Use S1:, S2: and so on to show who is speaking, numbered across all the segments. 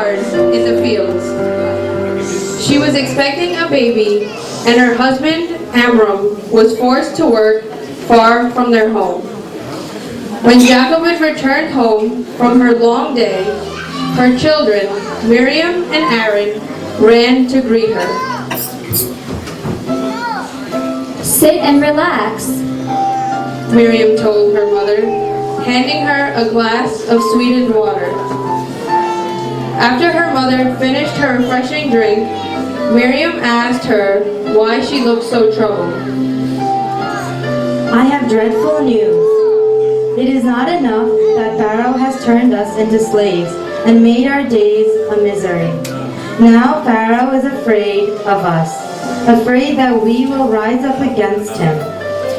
S1: hard in the fields. She was expecting a baby, and her husband, Amram, was forced to work far from their home. When Jochebed returned home from her long day, her children, Miriam and Aaron, ran to greet her.
S2: Sit and relax,
S1: Miriam told her mother, handing her a glass of sweetened water. After her mother finished her refreshing drink, Miriam asked her why she looked so troubled.
S3: I have dreadful news. It is not enough that Pharaoh has turned us into slaves and made our days a misery. Now Pharaoh is afraid of us, afraid that we will rise up against him.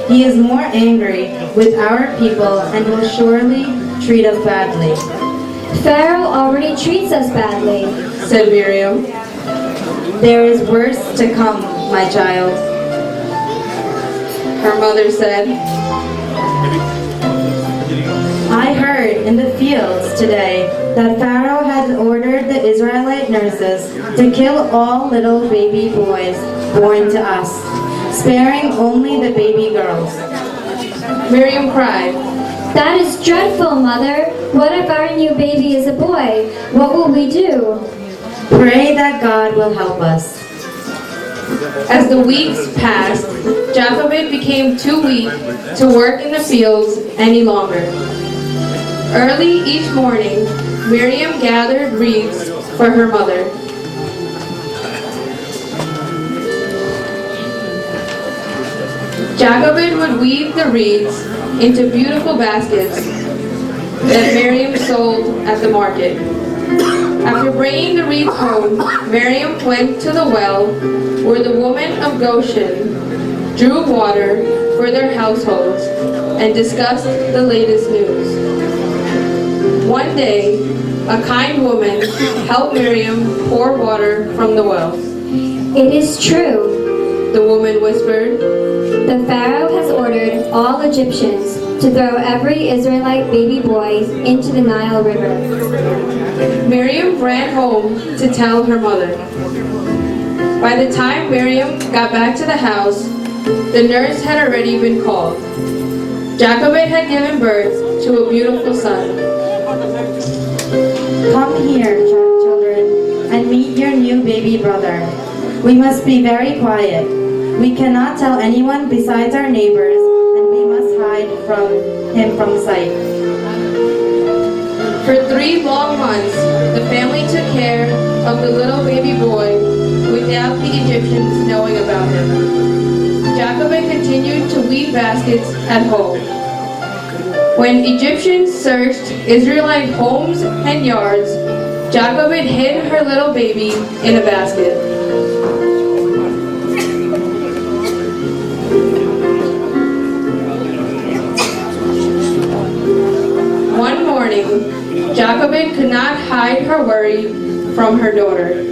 S3: He is more angry with our people and will surely treat us badly.
S2: Pharaoh already treats us badly,
S1: said Miriam.
S3: There is worse to come, my child,
S1: her mother said.
S3: I heard in the fields today that Pharaoh had ordered the Israelite nurses to kill all little baby boys born to us, sparing only the baby girls.
S1: Miriam cried,
S2: That is dreadful, Mother. What if our new baby is a boy? What will we do?
S3: Pray that God will help us.
S1: As the weeks passed, Jochebed became too weak to work in the fields any longer. Early each morning, Miriam gathered reeds for her mother. Jochebed would weave the reeds into beautiful baskets that Miriam sold at the market. After bringing the reeds home, Miriam went to the well where the women of Goshen drew water for their households and discussed the latest news. One day, a kind woman helped Miriam pour water from the well.
S2: It is true,
S1: the woman whispered.
S2: The Pharaoh has ordered all Egyptians to throw every Israelite baby boy into the Nile River.
S1: Miriam ran home to tell her mother. By the time Miriam got back to the house, the nurse had already been called. Jochebed had given birth to a beautiful son.
S3: Come here, children, and meet your new baby brother. We must be very quiet. We cannot tell anyone besides our neighbors, and we must hide him from sight.
S1: For 3 long months, the family took care of the little baby boy without the Egyptians knowing about him. Jochebed continued to weave baskets at home. When Egyptians searched Israelite homes and yards, Jochebed hid her little baby in a basket. One morning, Jochebed could not hide her worry from her daughter.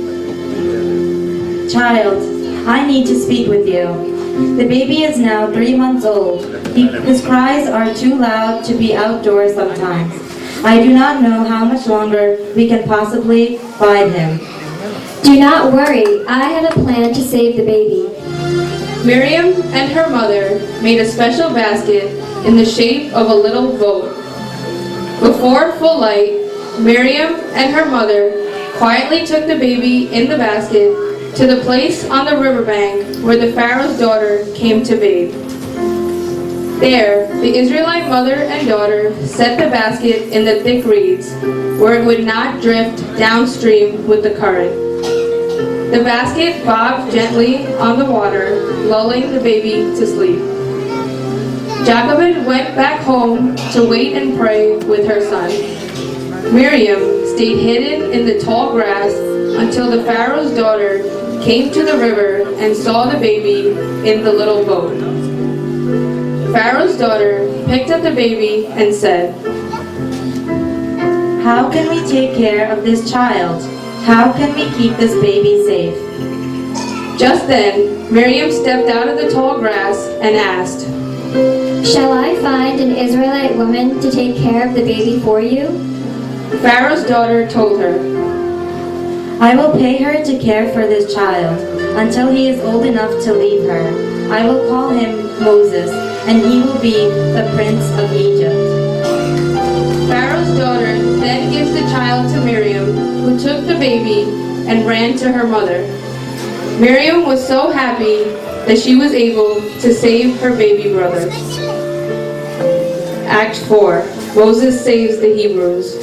S3: Child, I need to speak with you. The baby is now 3 months old. His cries are too loud to be outdoors sometimes. I do not know how much longer we can possibly hide him.
S2: Do not worry, I have a plan to save the baby.
S1: Miriam and her mother made a special basket in the shape of a little boat. Before full light, Miriam and her mother quietly took the baby in the basket to the place on the riverbank where the Pharaoh's daughter came to bathe. There, the Israelite mother and daughter set the basket in the thick reeds, where it would not drift downstream with the current. The basket bobbed gently on the water, lulling the baby to sleep. Jochebed went back home to wait and pray with her son. Miriam stayed hidden in the tall grass until the Pharaoh's daughter came to the river and saw the baby in the little boat. Pharaoh's daughter picked up the baby and said,
S3: How can we take care of this child? How can we keep this baby safe?
S1: Just then, Miriam stepped out of the tall grass and asked,
S2: Shall I find an Israelite woman to take care of the baby for you?
S1: Pharaoh's daughter told her,
S3: I will pay her to care for this child until he is old enough to leave her. I will call him Moses, and he will be the prince of Egypt."
S1: Pharaoh's daughter then gives the child to Miriam, who took the baby and ran to her mother. Miriam was so happy that she was able to save her baby brother. Act 4. Moses saves the Hebrews.